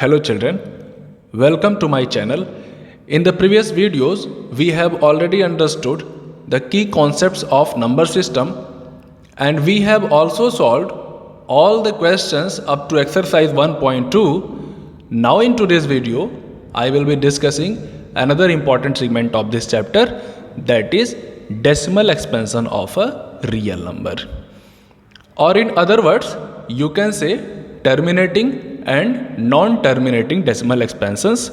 Hello children, welcome to my channel. In the previous videos, we have already understood the key concepts of number system and we have also solved all the questions up to exercise 1.2. Now in today's video, I will be discussing another important segment of this chapter, that is decimal expansion of a real number. Or in other words, you can say terminating and non-terminating decimal expansions.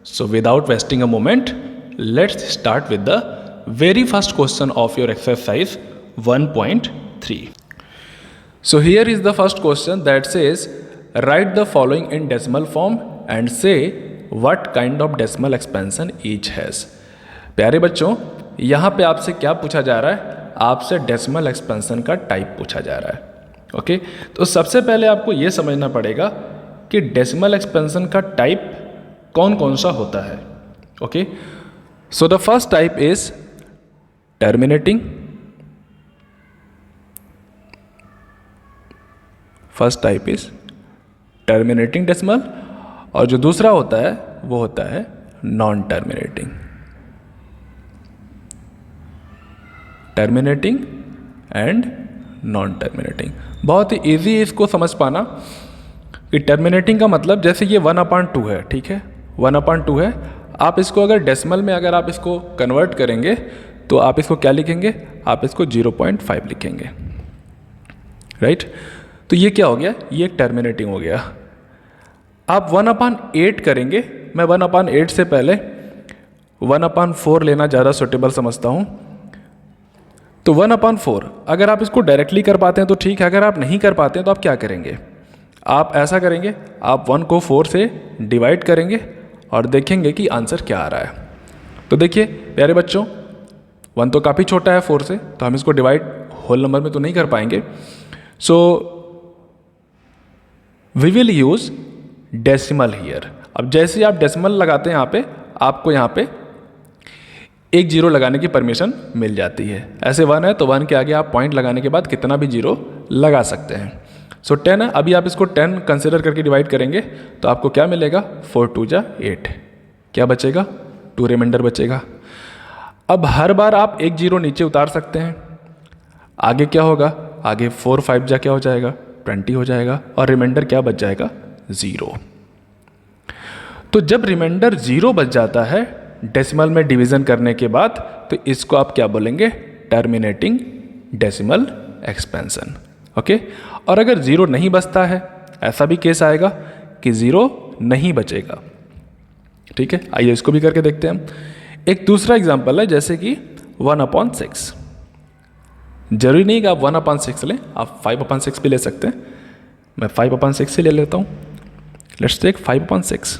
So without wasting a moment, let's start with the very first question of your exercise 1.3. So here is the first question that says, write the following in decimal form and say what kind of decimal expansion each has. प्यारे बच्चों, यहाँ पे आपसे क्या पूछा जा रहा है? आपसे डेसिमल एक्सपेंशन का टाइप पूछा जा रहा है. ओके, तो सबसे पहले आपको ये समझना पड़ेगा कि डेसिमल एक्सपेंशन का टाइप कौन कौन सा होता है. Okay, so the first type is terminating. First type is terminating decimal और जो दूसरा होता है वो होता है non terminating. Terminating and non terminating. बहुत ही ईजी इसको समझ पाना कि टर्मिनेटिंग का मतलब जैसे ये 1/2 है, ठीक है, 1/2 है. आप इसको अगर डेसिमल में अगर आप इसको कन्वर्ट करेंगे तो आप इसको क्या लिखेंगे? आप इसको 0.5 लिखेंगे, राइट. तो ये क्या हो गया? ये टर्मिनेटिंग हो गया. आप 1/8 करेंगे. मैं 1/8 से पहले 1/4 लेना ज़्यादा सुटेबल समझता हूँ. तो 1/4 अगर आप इसको डायरेक्टली कर पाते हैं तो ठीक है, अगर आप नहीं कर पाते हैं तो आप क्या करेंगे? आप ऐसा करेंगे, आप 1 को 4 से डिवाइड करेंगे और देखेंगे कि आंसर क्या आ रहा है. तो देखिए प्यारे बच्चों, 1 तो काफ़ी छोटा है 4 से, तो हम इसको डिवाइड होल नंबर में तो नहीं कर पाएंगे. So we will use decimal here. अब जैसे आप डेसिमल लगाते हैं यहाँ पे, आपको यहाँ पे एक जीरो लगाने की परमिशन मिल जाती है. ऐसे 1 है तो 1 के आगे आप पॉइंट लगाने के बाद कितना भी जीरो लगा सकते हैं. सो 10 है, अभी आप इसको 10 कंसिडर करके डिवाइड करेंगे तो आपको क्या मिलेगा? 4 2 जा 8. क्या बचेगा? 2 रिमाइंडर बचेगा. अब हर बार आप एक जीरो नीचे उतार सकते हैं. आगे क्या होगा? आगे 4 5 जा क्या हो जाएगा? 20 हो जाएगा और रिमाइंडर क्या बच जाएगा? 0. तो जब रिमाइंडर 0 बच जाता है डेसिमल में डिवीजन करने के बाद, तो इसको आप क्या बोलेंगे? Terminating decimal expansion. ओके, और अगर 0 नहीं बचता है, ऐसा भी केस आएगा कि 0 नहीं बचेगा. ठीक है, आइए इसको भी करके देखते हैं हम. एक दूसरा एग्जांपल है, जैसे कि 1/6. जरूरी नहीं कि आप 1/6 लें, आप 5/6 भी ले सकते हैं. मैं 5/6 ही ले लेता हूँ. Let's take 5/6.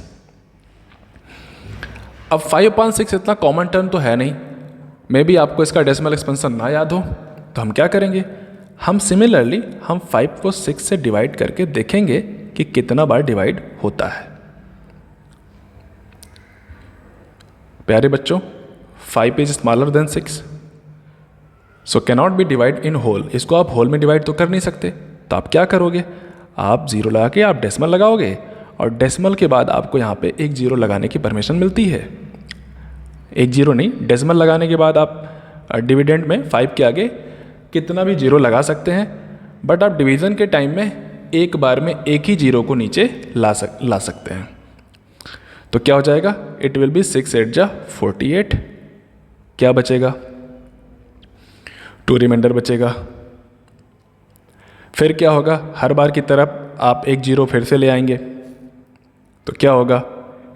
अब 5/6 इतना कॉमन टर्म तो है नहीं, मे बी आपको इसका डेसिमल एक्सपेंशन ना याद हो, तो हम क्या करेंगे? हम सिमिलरली हम 5 को 6 से डिवाइड करके देखेंगे कि कितना बार डिवाइड होता है. प्यारे बच्चों, 5 is smaller than 6, so cannot be divide in whole. इसको आप होल में डिवाइड तो कर नहीं सकते, तो आप क्या करोगे? आप 0 लगा के आप डेसिमल लगाओगे और डेसिमल के बाद आपको यहाँ पे एक जीरो लगाने की परमिशन मिलती है. एक जीरो नहीं, डेसिमल लगाने के बाद आप डिविडेंड में 5 के आगे कितना भी जीरो लगा सकते हैं, बट आप डिवीज़न के टाइम में एक बार में एक ही जीरो को नीचे ला सकते हैं. तो क्या हो जाएगा? इट विल बी 6 8 जा 48. क्या बचेगा? 2 रिमाइंडर बचेगा. फिर क्या होगा? हर बार की तरफ आप एक जीरो फिर से ले आएंगे, तो क्या होगा?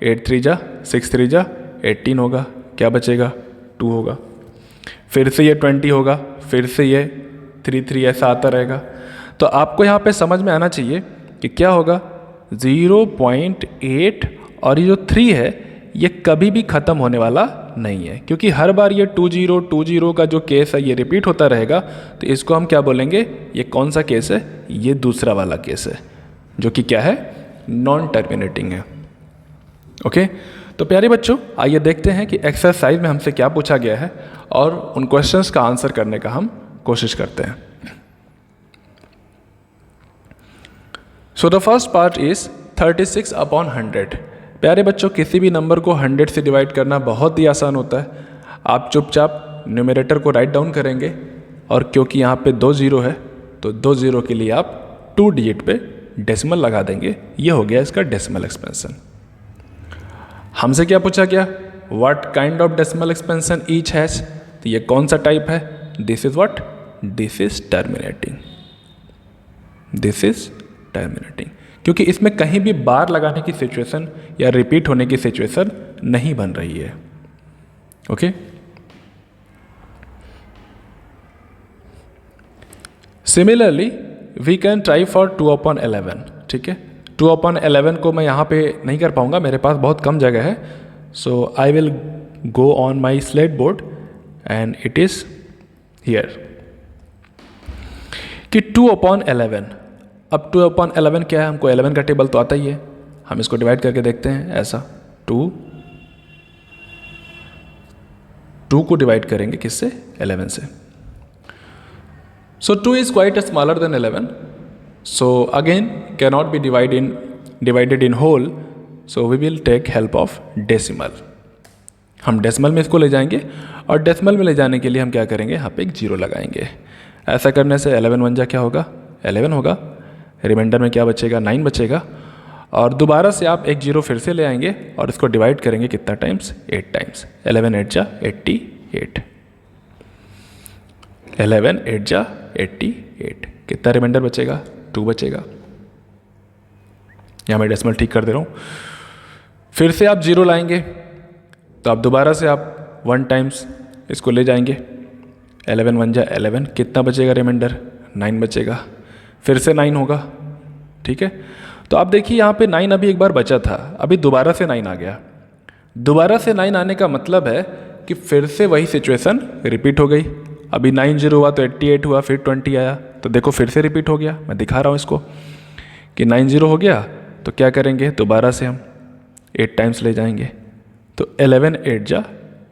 8 3 जा 6 3 जा 18 होगा. क्या बचेगा? 2 होगा. फिर से ये 20 होगा, फिर से ये 3 3 ऐसा आता रहेगा. तो आपको यहाँ पे समझ में आना चाहिए कि क्या होगा? 0.8 और ये जो 3 है ये कभी भी ख़त्म होने वाला नहीं है, क्योंकि हर बार ये 2 0 का जो केस है ये रिपीट होता रहेगा. तो इसको हम क्या बोलेंगे? ये कौन सा केस है? ये दूसरा वाला केस है, जो कि क्या है? नॉन टर्मिनेटिंग है. ओके, तो प्यारे बच्चों, आइए देखते हैं कि एक्सरसाइज में हमसे क्या पूछा गया है और उन क्वेश्चंस का आंसर करने का हम कोशिश करते हैं. So the first part is 36 upon 100। प्यारे बच्चों, किसी भी नंबर को 100 से डिवाइड करना बहुत ही आसान होता है। आप चुपचाप न्यूमरेटर को राइट डाउन करेंगे और क्योंकि यहाँ पे 2 जीरो है तो 2 जीरो के लिए आप 2 डिजिट पे डेसिमल लगा देंगे। ये हो गया इसका डेसिमल एक्सपेंशन। हमसे क्या पूछा गया? What kind of decimal expansion each has. तो ये कौन सा टाइप है? This is what? This is terminating. This is terminating, क्योंकि इसमें कहीं भी बार लगाने की सिचुएशन या रिपीट होने की सिचुएशन नहीं बन रही है। Okay, similarly we can try for 2/11। ठीक है, 2/11 को मैं यहाँ पे नहीं कर पाऊँगा, मेरे पास बहुत कम जगह है। So I will go on my slate board and it is here कि 2/11। अब 2/11 क्या है? हमको 11 का टेबल तो आता ही है, हम इसको डिवाइड करके देखते हैं। ऐसा 2 को डिवाइड करेंगे किससे? 11 से। So 2 is quite smaller than 11. So again cannot be divided in whole. So we will take help of decimal. हम डेसिमल में इसको ले जाएंगे और डेसिमल में ले जाने के लिए हम क्या करेंगे? यहाँ पे एक जीरो लगाएंगे। ऐसा करने से 11 1 जा क्या होगा? 11 होगा। रिमाइंडर में क्या बचेगा? 9 बचेगा। और दोबारा से आप एक जीरो फिर से ले आएंगे और इसको डिवाइड करेंगे कितना टाइम्स? 8 टाइम्स। 11 8 जा 88। 11 8 जा 88। कितना रिमाइंडर बचेगा? 2 बचेगा। यहाँ मैं डेसिमल ठीक कर दे रहा हूँ। फिर से आप जीरो लाएंगे तो आप दोबारा से आप 1 टाइम्स इसको ले जाएंगे। 11 1 जा 11। कितना बचेगा रिमाइंडर? 9 बचेगा। फिर से 9 होगा। ठीक है, तो आप देखिए यहाँ पे 9 अभी एक बार बचा था, अभी दोबारा से 9 आ गया। दोबारा से 9 आने का मतलब है कि फिर से वही सिचुएशन रिपीट हो गई। अभी 9 0 हुआ तो 88 हुआ, फिर 20 आया, तो देखो फिर से रिपीट हो गया। मैं दिखा रहा हूँ इसको कि 9 0 हो गया तो क्या करेंगे? दोबारा से हम 8 टाइम्स ले जाएंगे। तो 11 8 जा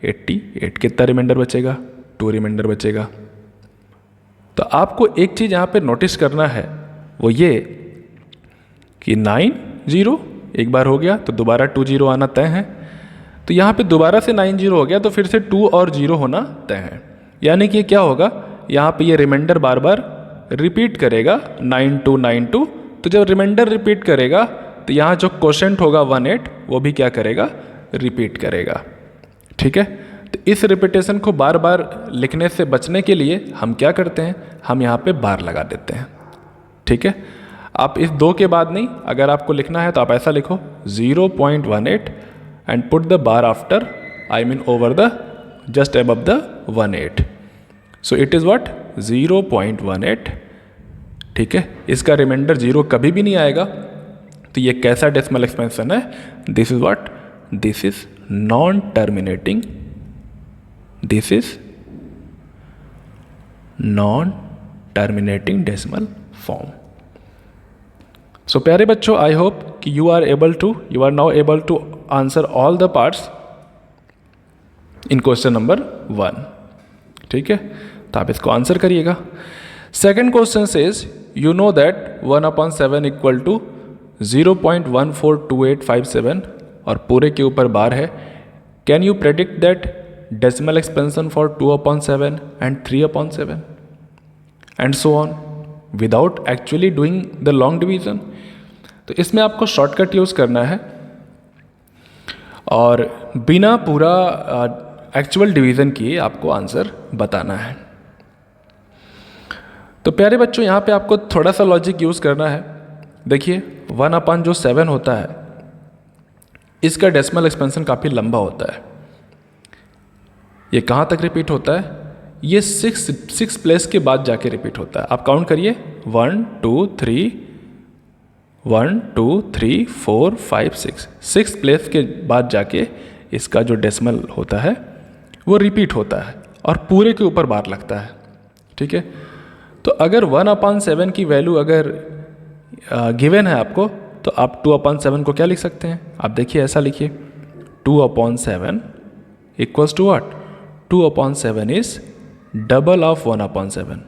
88। कितना रिमाइंडर बचेगा? 2 रिमाइंडर बचेगा। तो आपको एक चीज़ यहाँ पे नोटिस करना है, वो ये कि 9 0 एक बार हो गया तो दोबारा 2 0 आना तय है। तो यहाँ पे दोबारा से 9 0 हो गया तो फिर से 2 और 0 होना तय है। यानी कि क्या होगा? यहाँ पे ये रिमाइंडर बार बार रिपीट करेगा 9 2 9 2। तो जब रिमाइंडर रिपीट करेगा तो यहाँ जो क्वोशेंट होगा 18 वो भी क्या करेगा? रिपीट करेगा। ठीक है, तो इस रिपीटेशन को बार बार लिखने से बचने के लिए हम क्या करते हैं? हम यहाँ पे बार लगा देते हैं। ठीक है, आप इस 2 के बाद नहीं, अगर आपको लिखना है तो आप ऐसा लिखो 0.18 and put the bar after, I mean over the, just above the 18. So it is what? 0.18. ठीक है, इसका रिमाइंडर 0 कभी भी नहीं आएगा। तो ये कैसा डेसिमल एक्सपेंशन है? This is what? This is non terminating. This is non terminating decimal form. So प्यारे बच्चों, आई होप कि you are now able to answer all the parts in question number 1। ठीक है, तो आप इसको आंसर करिएगा। Second question says you know that 1/7 equal to 0.142857 और पूरे के ऊपर बार है। Can you predict that decimal expansion for 2/7 and 3/7 and so on without actually doing the long division. तो इसमें आपको शॉर्टकट यूज़ करना है और बिना पूरा एक्चुअल डिवीज़न किए आपको आंसर बताना है। तो प्यारे बच्चों, यहाँ पे आपको थोड़ा सा लॉजिक यूज़ करना है। देखिए 1/7 होता है, इसका डेसिमल एक्सपेंशन काफ़ी लंबा होता है। ये कहाँ तक रिपीट होता है? ये 6 प्लेस के बाद जाके रिपीट होता है। आप काउंट करिए 1 2 3 1 2 3 4 5 6 प्लेस के बाद जाके इसका जो डेसिमल होता है वो रिपीट होता है और पूरे के ऊपर बार लगता है। ठीक है, तो अगर 1/7 की वैल्यू अगर गिवन है आपको, तो आप 2/7 को क्या लिख सकते हैं? आप देखिए ऐसा लिखिए 2/7 equals to what? 2/7 is double of 1/7।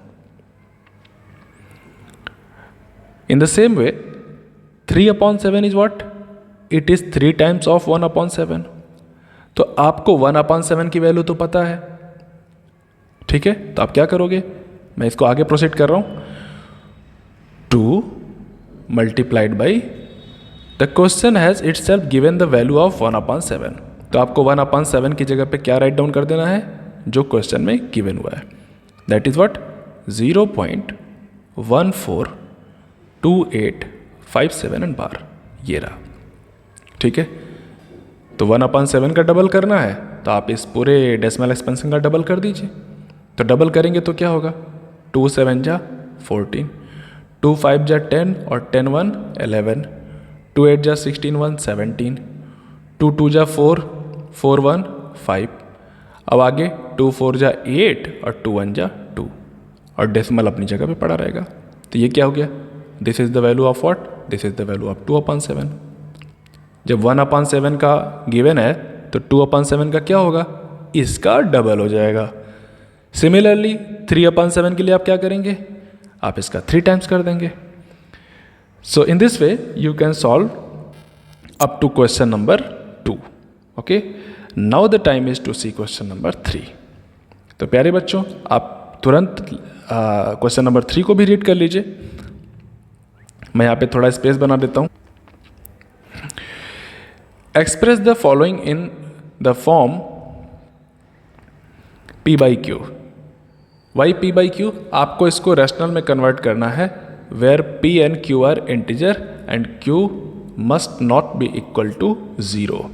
In the same way, 3/7 is what? It is 3 times of 1/7। तो आपको 1/7 की वैल्यू तो पता है, ठीक है? तो आप क्या करोगे, मैं इसको आगे प्रोसीड कर रहा हूँ। 2 multiplied by the question has it self given the value of 1/7। तो आपको 1/7 की जगह पे क्या राइट डाउन कर देना है, जो क्वेश्चन में गिवन हुआ है, दैट इज़ व्हाट? 0.142857 एंड बार, ये रहा, ठीक है? तो 1/7 का डबल करना है तो आप इस पूरे डेसिमल एक्सपेंशन का डबल कर दीजिए। तो डबल करेंगे तो क्या होगा? 2 7 जा 14, 2 5 जा 10 और 10 1 11, 2 8 जा 16 1 17, 2 2 जा 4, 4 1 5। अब आगे 2 4 जा 8 और 2 1 जा 2 और डेसिमल अपनी जगह पे पड़ा रहेगा। तो ये क्या हो गया? This is the value of what? This is the value of 2/7। जब 1/7 का गिवन है तो 2/7 का क्या होगा? इसका डबल हो जाएगा। सिमिलरली 3/7 के लिए आप क्या करेंगे? आप इसका 3 टाइम्स कर देंगे। So in this way you can solve up to question number 2। Okay, now the time is to see question number 3। तो प्यारे बच्चों, आप तुरंत क्वेश्चन नंबर 3 को भी रीड कर लीजिए। मैं यहाँ पे थोड़ा स्पेस बना देता हूँ। Express the following in the form P/Q। Why P/Q? आपको इसको रैशनल में कन्वर्ट करना है, where P and Q are integer and Q must not be equal to 0।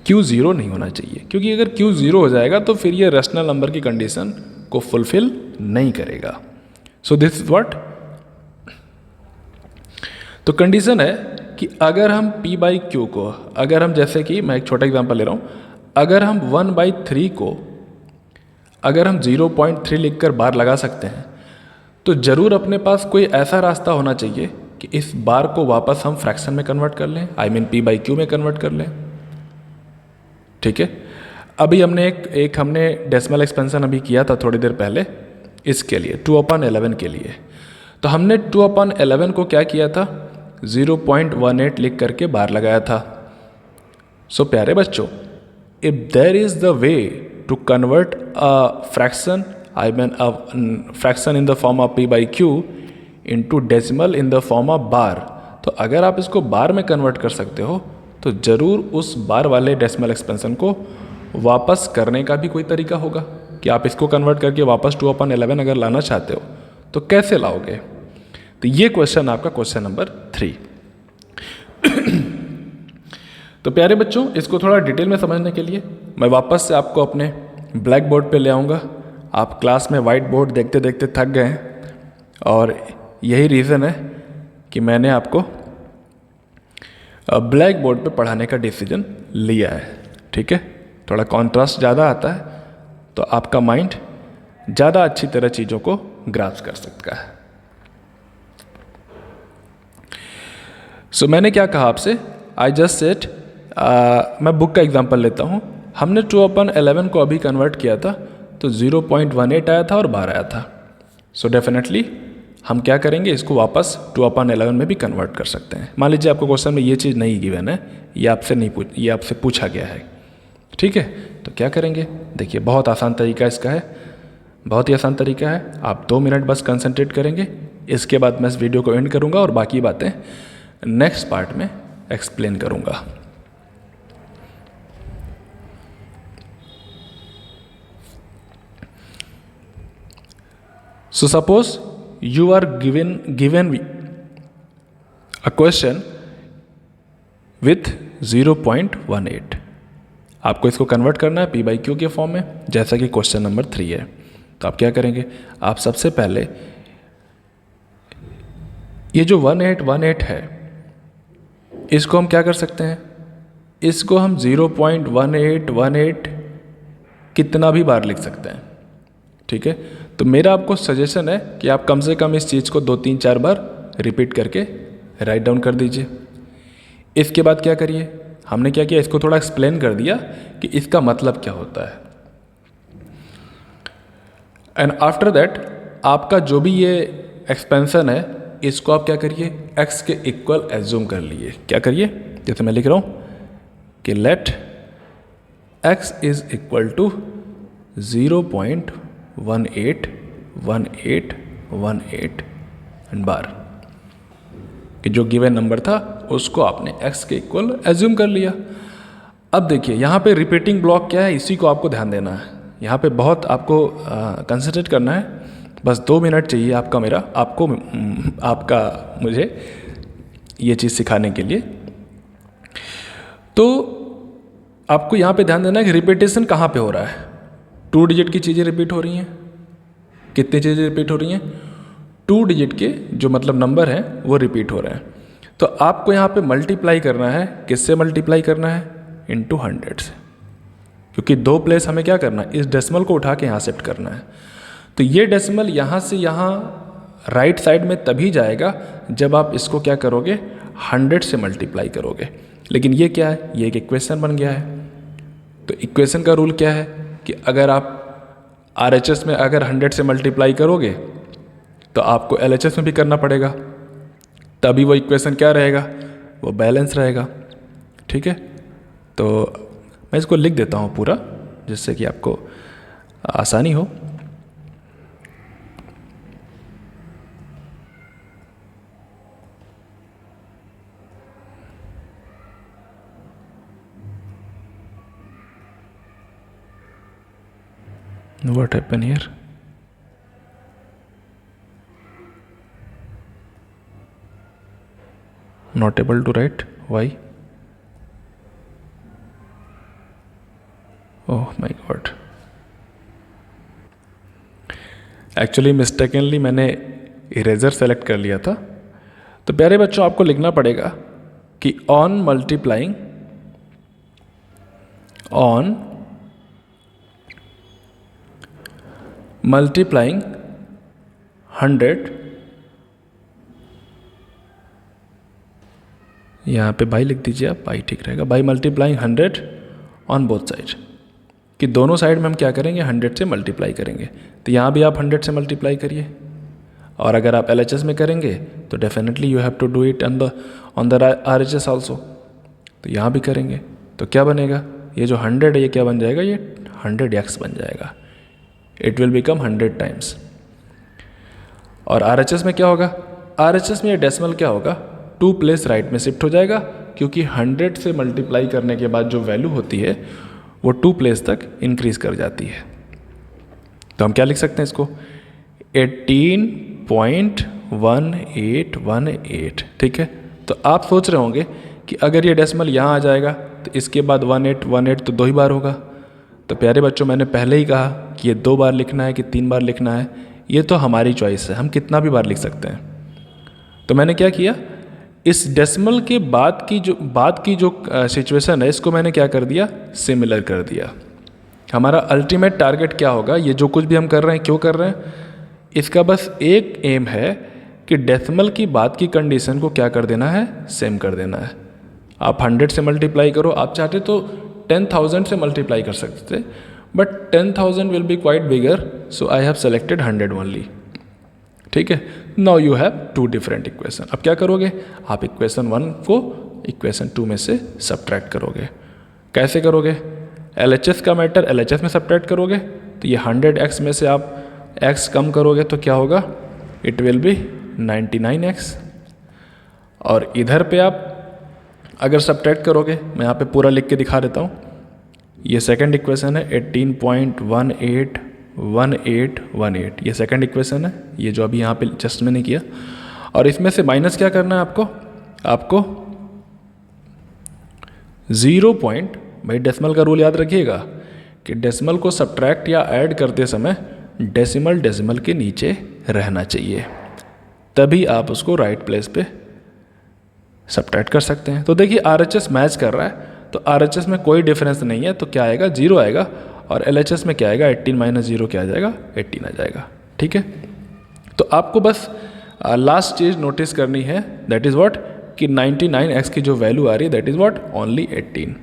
Q 0 नहीं होना चाहिए, क्योंकि अगर Q 0 हो जाएगा तो फिर ये रैशनल नंबर की कंडीशन को फुलफिल नहीं करेगा। So this is what? तो कंडीशन है कि अगर हम P/Q को, अगर हम, जैसे कि मैं एक छोटा एग्जांपल ले रहा हूँ, अगर हम 1/3 को अगर हम 0.3 लिखकर बार लगा सकते हैं, तो ज़रूर अपने पास कोई ऐसा रास्ता होना चाहिए कि इस बार को वापस हम फ्रैक्शन में कन्वर्ट कर लें, आई मीन P/Q में कन्वर्ट कर लें, ठीक है? अभी हमने एक हमने डेसिमल एक्सपेंशन अभी किया था थोड़ी देर पहले, इसके लिए 2/11 के लिए। तो हमने 2/11 को क्या किया था? 0.18 लिख करके बार लगाया था। सो प्यारे बच्चों, if there is the way to convert a fraction, I mean a fraction in the form of P/Q into decimal in the form of bar, तो अगर आप इसको बार में कन्वर्ट कर सकते हो तो ज़रूर उस बार वाले डेसिमल एक्सपेंशन को वापस करने का भी कोई तरीका होगा कि आप इसको कन्वर्ट करके वापस 2/11 अगर लाना चाहते हो तो कैसे लाओगे? तो ये क्वेश्चन आपका क्वेश्चन नंबर 3। तो प्यारे बच्चों, इसको थोड़ा डिटेल में समझने के लिए मैं वापस से आपको अपने ब्लैक बोर्ड पे ले आऊँगा। आप क्लास में वाइट बोर्ड देखते देखते थक गए हैं और यही रीज़न है कि मैंने आपको ब्लैक बोर्ड पे पढ़ाने का डिसीजन लिया है, ठीक है? थोड़ा कॉन्ट्रास्ट ज़्यादा आता है तो आपका माइंड ज़्यादा अच्छी तरह चीज़ों को ग्रास्प कर सकता है। सो मैंने क्या कहा आपसे? आई जस्ट सेड, मैं बुक का एग्जांपल लेता हूँ। हमने 2/11 को अभी कन्वर्ट किया था तो 0.18 आया था और बार आया था। सो डेफिनेटली हम क्या करेंगे, इसको वापस 2/11 में भी कन्वर्ट कर सकते हैं। मान लीजिए आपको क्वेश्चन में ये चीज़ नहीं गिवन है, ये आपसे पूछा गया है, ठीक है? तो क्या करेंगे? देखिए, बहुत आसान तरीका इसका है, बहुत ही आसान तरीका है। आप 2 मिनट बस कंसंट्रेट करेंगे, इसके बाद मैं इस वीडियो को एंड करूँगा और बाकी बातें नेक्स्ट पार्ट में एक्सप्लेन करूँगा। So suppose you are given a question with 0.18। आपको इसको कन्वर्ट करना है P/Q के फॉर्म में, जैसा कि क्वेश्चन नंबर 3 है। तो आप क्या करेंगे? आप सबसे पहले ये जो 1818 है, इसको हम क्या कर सकते हैं? इसको हम 0.1818 कितना भी बार लिख सकते हैं, ठीक है? तो मेरा आपको सजेशन है कि आप कम से कम इस चीज़ को 2 3 4 बार रिपीट करके राइट डाउन कर दीजिए। इसके बाद क्या करिए? हमने क्या किया, इसको थोड़ा एक्सप्लेन कर दिया कि इसका मतलब क्या होता है। एंड आफ्टर दैट आपका जो भी ये एक्सपेंशन है इसको आप क्या करिए, x के इक्वल एज्यूम कर लिए। क्या करिए, जैसे मैं लिख रहा हूँ कि let x is equal to 0.181818 and bar, कि जो गिवन नंबर था उसको आपने x के इक्वल एज्यूम कर लिया। अब देखिए यहाँ पे रिपीटिंग ब्लॉक क्या है, इसी को आपको ध्यान देना है। यहाँ पे बहुत आपको कंसंट्रेट करना है। बस 2 मिनट चाहिए आपका मुझे ये चीज़ सिखाने के लिए। तो आपको यहाँ पे ध्यान देना है कि रिपीटेशन कहाँ पे हो रहा है। 2 डिजिट की चीज़ें रिपीट हो रही हैं। कितनी चीज़ें रिपीट हो रही हैं? 2 डिजिट के जो मतलब नंबर हैं वो रिपीट हो रहे हैं। तो आपको यहाँ पे मल्टीप्लाई करना है। किससे मल्टीप्लाई करना है? इनटू 100 से, क्योंकि 2 प्लेस हमें क्या करना है, इस डेसिमल को उठा के यहाँ शिफ्ट करना है। तो ये डेसिमल यहाँ से यहाँ राइट साइड में तभी जाएगा जब आप इसको क्या करोगे, 100 से मल्टीप्लाई करोगे। लेकिन ये क्या है, ये एक इक्वेशन बन गया है। तो इक्वेशन का रूल क्या है कि अगर आप RHS में अगर 100 से मल्टीप्लाई करोगे तो आपको LHS में भी करना पड़ेगा, तभी वो इक्वेशन क्या रहेगा, वो बैलेंस रहेगा। ठीक है, तो मैं इसको लिख देता हूँ पूरा, जिससे कि आपको आसानी हो। What happened here? Not able to write. Why? Oh my God. Actually mistakenly मैंने इरेजर सेलेक्ट कर लिया था। तो प्यारे बच्चों, आपको लिखना पड़ेगा कि ऑन मल्टीप्लाइंग 100, यहाँ पे बाई लिख दीजिए आप, बाई ठीक रहेगा। By multiplying 100 on both side, कि दोनों साइड में हम क्या करेंगे, 100 से मल्टीप्लाई करेंगे। तो यहाँ भी आप 100 से मल्टीप्लाई करिए। और अगर आप LHS में करेंगे तो definitely you have to do it on the RHS also. तो यहाँ भी करेंगे तो क्या बनेगा, ये जो 100 है ये क्या बन जाएगा, ये 100x बन जाएगा। It will become 100 times. और RHS में क्या होगा, RHS में ये डेसिमल क्या होगा, 2 प्लेस राइट में शिफ्ट हो जाएगा, क्योंकि 100 से मल्टीप्लाई करने के बाद जो वैल्यू होती है वो 2 प्लेस तक इंक्रीज कर जाती है। तो हम क्या लिख सकते हैं इसको, 18.1818। ठीक है, तो आप सोच रहे होंगे कि अगर ये डेसिमल यहाँ आ जाएगा तो इसके बाद 1818 तो 2 ही बार होगा। तो प्यारे बच्चों, मैंने पहले ही कहा कि ये 2 बार लिखना है कि 3 बार लिखना है, ये तो हमारी चॉइस है, हम कितना भी बार लिख सकते हैं। तो मैंने क्या किया, इस डेसिमल के बाद की जो सिचुएशन है इसको मैंने क्या कर दिया, सिमिलर कर दिया। हमारा अल्टीमेट टारगेट क्या होगा, ये जो कुछ भी हम कर रहे हैं क्यों कर रहे हैं, इसका बस एक एम है कि डेसिमल की बाद की कंडीशन को क्या कर देना है, सेम कर देना है। आप 100 से मल्टीप्लाई करो, आप चाहते तो 10,000 से मल्टीप्लाई कर सकते थे, but 10,000 will be quite bigger, so I have selected 100 only. ठीक है, now you have 2 different equation. अब क्या करोगे, आप इक्वेशन 1 को इक्वेशन 2 में से सब्ट्रैक्ट करोगे। कैसे करोगे, LHS का मैटर LHS में सब्ट्रैक्ट करोगे। तो ये 100x में से आप x कम करोगे तो क्या होगा, इट विल बी 99x। और इधर पे आप अगर सब्ट्रैक्ट करोगे, मैं यहाँ पे पूरा लिख के दिखा देता हूँ। ये सेकंड इक्वेशन है 18.1818, ये सेकंड इक्वेशन है, ये जो अभी यहाँ पे जस्ट मैंने किया। और इसमें से माइनस क्या करना है आपको 0. भाई डेसिमल का रूल याद रखिएगा कि डेसिमल को सब्ट्रैक्ट या ऐड करते समय डेसिमल के नीचे रहना चाहिए, तभी आप उसको राइट प्लेस पे सब्ट्रैक्ट कर सकते हैं। तो देखिए RHS मैच कर रहा है, तो RHS में कोई डिफरेंस नहीं है, तो क्या आएगा, 0 आएगा। और LHS में क्या आएगा, 18 - 0 क्या आ जाएगा, 18 आ जाएगा। ठीक है, तो आपको बस लास्ट चीज़ नोटिस करनी है, दैट इज़ व्हाट, कि 99x की जो वैल्यू आ रही है दैट इज़ व्हाट, ओनली 18।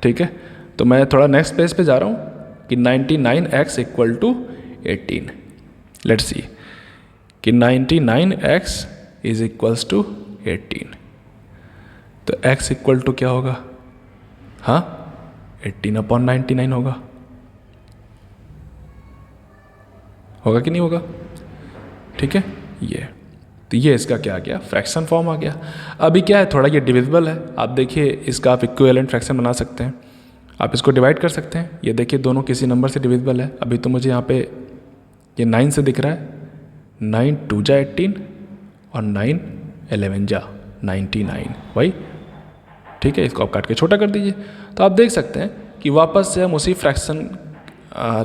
ठीक है, तो मैं थोड़ा नेक्स्ट पेज पे जा रहा हूँ कि 99x = 18। लेट्स सी कि 99x इज इक्वल्स टू 18। तो x इक्वल टू क्या होगा? हाँ, 18/99 होगा कि नहीं होगा? ठीक है, तो ये इसका क्या आ गया? फ्रैक्शन फॉर्म आ गया। अभी क्या है, थोड़ा ये डिविजिबल है। आप देखिए, इसका आप इक्विवेलेंट फ्रैक्शन बना सकते हैं, आप इसको डिवाइड कर सकते हैं। ये देखिए, दोनों किसी नंबर से डिविजिबल है। अभी तो मुझे यहाँ पे ये 9 से दिख रहा है। 9 2 जा 18 और 9 11 जा 99, वही। ठीक है, इसको आप काट के छोटा कर दीजिए। तो आप देख सकते हैं कि वापस से हम उसी फ्रैक्शन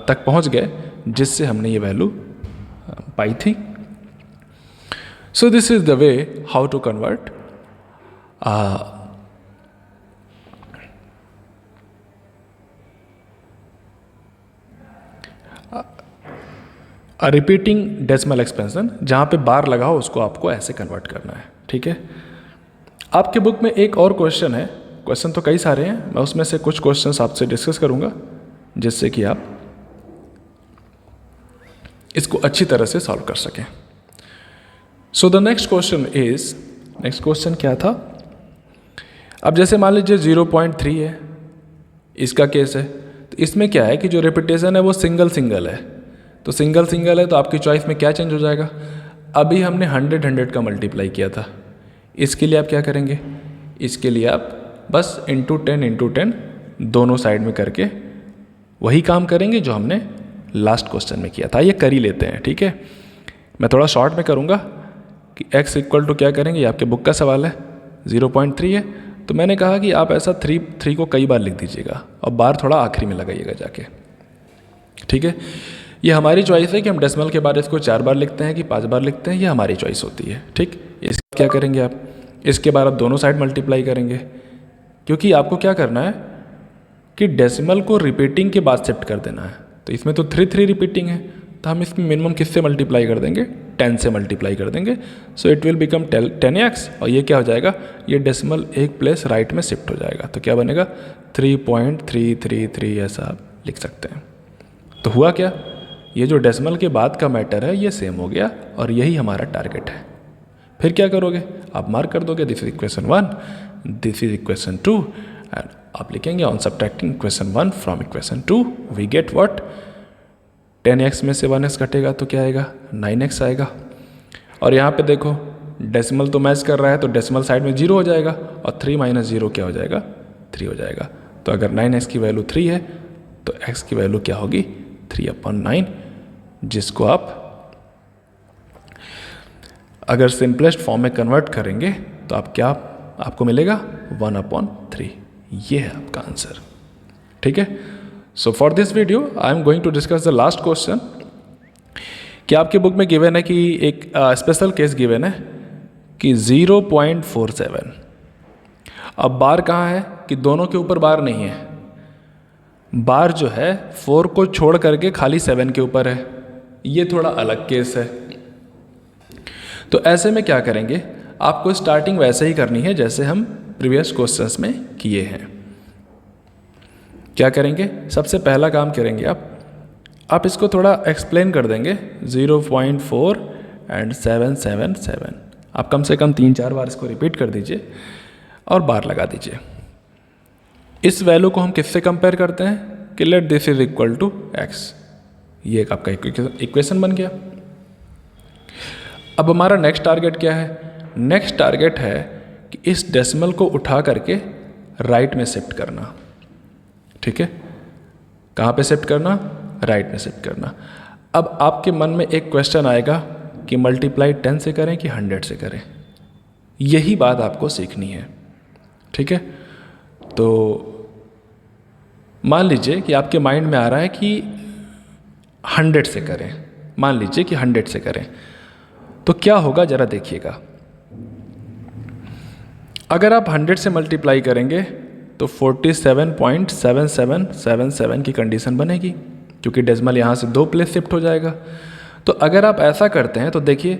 तक पहुँच गए जिससे हमने ये वैल्यू पाई थी। So this is the way how to convert repeating decimal expansion. जहाँ पे बार लगा हो उसको आपको ऐसे कन्वर्ट करना है। ठीक है, आपके बुक में एक और क्वेश्चन है। क्वेश्चन तो कई सारे हैं, मैं उसमें से कुछ क्वेश्चंस आपसे डिस्कस करूँगा जिससे कि आप इसको अच्छी तरह से सॉल्व कर सकें। So the next question is, next question क्या था? अब जैसे मान लीजिए 0.3 है, इसका केस है। तो इसमें क्या है कि जो रिपीटेशन है वो सिंगल सिंगल है। तो सिंगल सिंगल है तो आपकी चॉइस में क्या चेंज हो जाएगा? अभी हमने 100 का मल्टीप्लाई किया था। इसके लिए आप क्या करेंगे? इसके लिए आप बस इंटू 10 दोनों साइड में करके वही काम करेंगे जो हमने लास्ट क्वेश्चन में किया था। ये कर ही लेते हैं। ठीक है, मैं थोड़ा शॉर्ट में करूँगा कि x इक्वल टू क्या करेंगे, ये आपके बुक का सवाल है। 0.3 है तो मैंने कहा कि आप ऐसा 3 को कई बार लिख दीजिएगा और बार थोड़ा आखिरी में लगाइएगा जाके। ठीक है, ये हमारी चॉइस है कि हम डेसिमल के बाद इसको 4 बार लिखते हैं कि 5 बार लिखते हैं, ये हमारी चॉइस होती है। ठीक, इसका क्या करेंगे आप? इसके बाद आप दोनों साइड मल्टीप्लाई करेंगे, क्योंकि आपको क्या करना है कि डेसिमल को रिपीटिंग के बाद शिफ्ट कर देना है। तो इसमें तो 3 रिपीटिंग है, तो हम इसमें मिनिमम किससे मल्टीप्लाई कर देंगे? 10 से मल्टीप्लाई कर देंगे। So it will become 10x, और ये क्या हो जाएगा? ये डेसिमल एक प्लेस राइट में शिफ्ट हो जाएगा। तो क्या बनेगा? 3.333 ऐसा आप लिख सकते हैं। तो हुआ क्या, ये जो डेसिमल के बाद का मैटर है ये सेम हो गया और यही हमारा टारगेट है। फिर क्या करोगे? आप मार्क कर दोगे this is equation 1, this is equation 2, and आप लिखेंगे on subtracting equation 1 from equation 2 we get what? 10x में से 1x कटेगा तो क्या आएगा? 9x आएगा। और यहाँ पे देखो डेसिमल तो मैच कर रहा है, तो डेसिमल साइड में 0 हो जाएगा और 3 - 0 क्या हो जाएगा? 3 हो जाएगा। तो अगर 9x की वैल्यू 3 है तो x की वैल्यू क्या होगी? 3/9, जिसको आप अगर सिंपलेस्ट फॉर्म में कन्वर्ट करेंगे तो आप क्या आपको मिलेगा? 1/3। ये है आपका आंसर। ठीक है, so for this video I am going to discuss the last question कि आपके बुक में गिवन है कि एक स्पेशल केस गिवन है कि 0.47। अब बार कहाँ है कि दोनों के ऊपर बार नहीं है, बार जो है 4 को छोड़ करके खाली 7 के ऊपर है। ये थोड़ा अलग केस है। तो ऐसे में क्या करेंगे? आपको स्टार्टिंग वैसे ही करनी है जैसे हम प्रीवियस क्वेश्चंस में किए हैं। क्या करेंगे? सबसे पहला काम करेंगे आप इसको थोड़ा एक्सप्लेन कर देंगे। 0.4 एंड 777 आप कम से कम 3-4 बार इसको रिपीट कर दीजिए और बार लगा दीजिए। इस वैल्यू को हम किससे कंपेयर करते हैं कि let this is equal to x। ये एक आपका इक्वेशन बन गया। अब हमारा नेक्स्ट टारगेट क्या है? नेक्स्ट टारगेट है कि इस डेसिमल को उठा करके राइट में शिफ्ट करना। ठीक है, कहाँ पे शिफ्ट करना? राइट में शिफ्ट करना। अब आपके मन में एक क्वेश्चन आएगा कि मल्टीप्लाई 10 से करें कि 100 से करें। यही बात आपको सीखनी है। ठीक है, तो मान लीजिए कि आपके माइंड में आ रहा है कि 100 से करें। मान लीजिए कि 100 से करें तो क्या होगा जरा देखिएगा। अगर आप 100 से मल्टीप्लाई करेंगे तो 47.7777 की कंडीशन बनेगी, क्योंकि डेसिमल यहाँ से 2 प्लेस शिफ्ट हो जाएगा। तो अगर आप ऐसा करते हैं तो देखिए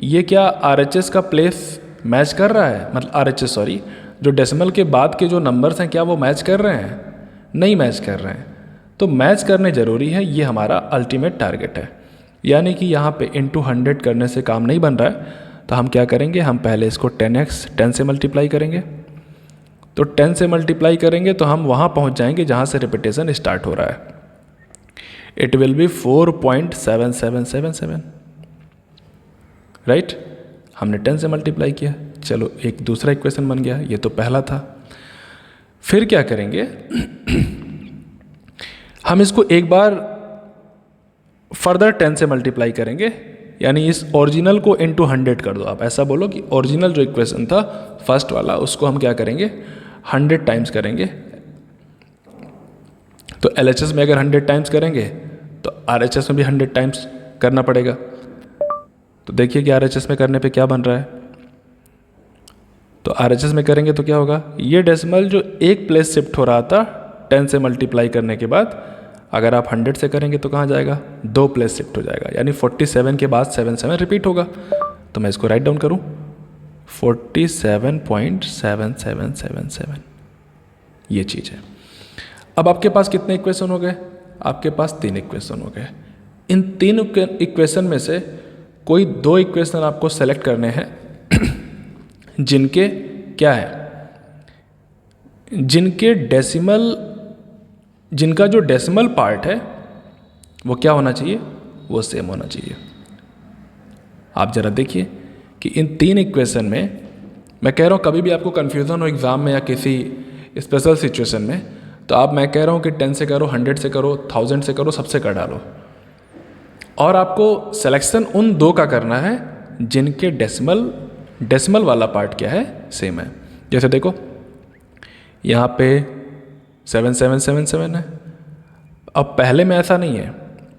ये क्या RHS का प्लेस मैच कर रहा है? मतलब RHS सॉरी, जो डेसिमल के बाद के जो नंबर्स हैं क्या वो मैच कर रहे हैं? नहीं मैच कर रहे हैं। तो मैच करने ज़रूरी है, ये हमारा अल्टीमेट टारगेट है। यानी कि यहाँ पे इंटू 100 करने से काम नहीं बन रहा है, तो हम क्या करेंगे, हम पहले इसको 10 से मल्टीप्लाई करेंगे। तो 10 से मल्टीप्लाई करेंगे तो हम वहाँ पहुँच जाएंगे जहाँ से रिपीटेशन स्टार्ट हो रहा है। It will be 4.7777, right. हमने 10 से मल्टीप्लाई किया, चलो एक दूसरा इक्वेशन बन गया, ये तो पहला था। फिर क्या करेंगे हम इसको एक बार फर्दर 10 से मल्टीप्लाई करेंगे, यानी इस ओरिजिनल को इनटू 100 कर दो। आप ऐसा बोलो कि ओरिजिनल जो इक्वेशन था फर्स्ट वाला, उसको हम क्या करेंगे 100 टाइम्स करेंगे। तो LHS में अगर 100 टाइम्स करेंगे तो RHS में भी 100 टाइम्स करना पड़ेगा। तो देखिए कि RHS में करने पे क्या बन रहा है। तो RHS में करेंगे तो क्या होगा, ये डेसिमल जो एक प्लेस शिफ्ट हो रहा था 10 से मल्टीप्लाई करने के बाद, अगर आप 100 से करेंगे तो कहाँ जाएगा, 2 प्लेस शिफ्ट हो जाएगा, यानी 47 के बाद 77 रिपीट होगा। तो मैं इसको राइट डाउन करूँ 47.7777, ये चीज़ है। अब आपके पास कितने इक्वेशन हो गए, आपके पास 3 इक्वेशन हो गए। इन 3 इक्वेशन में से कोई 2 इक्वेशन आपको सेलेक्ट करने हैं जिनके क्या है, जिनका जो डेसिमल पार्ट है वो क्या होना चाहिए, वो सेम होना चाहिए। आप जरा देखिए कि इन 3 इक्वेशन में, मैं कह रहा हूँ कभी भी आपको कन्फ्यूज़न हो एग्ज़ाम में या किसी स्पेशल सिचुएशन में, तो आप, मैं कह रहा हूँ कि 10 से करो, 100 से करो, 1000 से करो, सबसे कर डालो। और आपको सिलेक्शन उन 2 का करना है जिनके डेसिमल वाला पार्ट क्या है, सेम है। जैसे देखो यहाँ पे 7777 है। अब पहले में ऐसा नहीं है,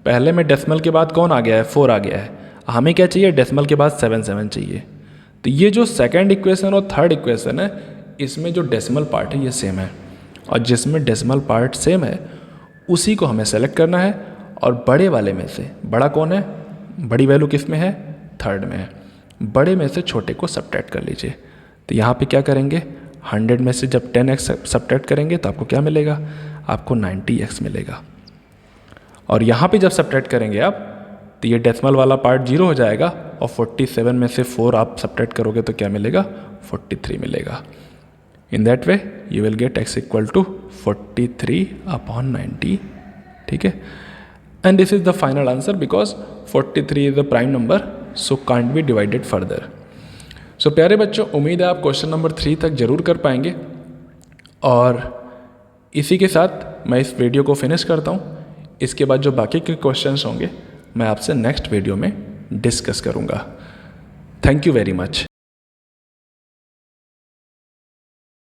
पहले में डेसिमल के बाद कौन आ गया है, 4 आ गया है। हमें क्या चाहिए, डेसिमल के बाद 77 चाहिए। तो ये जो सेकंड इक्वेशन और थर्ड इक्वेशन है, इसमें जो डेसिमल पार्ट है ये सेम है, और जिसमें डेसिमल पार्ट सेम है उसी को हमें सेलेक्ट करना है। और बड़े वाले में से, बड़ा कौन है, बड़ी वैल्यू किस में है, थर्ड में है, बड़े में से छोटे को सब्ट्रैक्ट कर लीजिए। तो यहाँ पे क्या करेंगे, 100 में से जब 10x सब्ट्रैक्ट करेंगे तो आपको क्या मिलेगा, आपको 90x मिलेगा। और यहाँ पे जब सब्ट्रैक्ट करेंगे आप, तो ये डेसिमल वाला पार्ट 0 हो जाएगा, और 47 में से 4 आप सब्ट्रैक्ट करोगे तो क्या मिलेगा, 43 मिलेगा। In that way you will get x equal to 43/90, ठीक है। And this is the final answer because 43 is the prime number, so can't be divided further. So प्यारे बच्चों, उम्मीद है आप क्वेश्चन नंबर 3 तक जरूर कर पाएंगे। और इसी के साथ मैं इस वीडियो को फिनिश करता हूँ। इसके बाद जो बाकी के क्वेश्चंस होंगे मैं आपसे नेक्स्ट वीडियो में डिस्कस करूँगा। Thank you very much.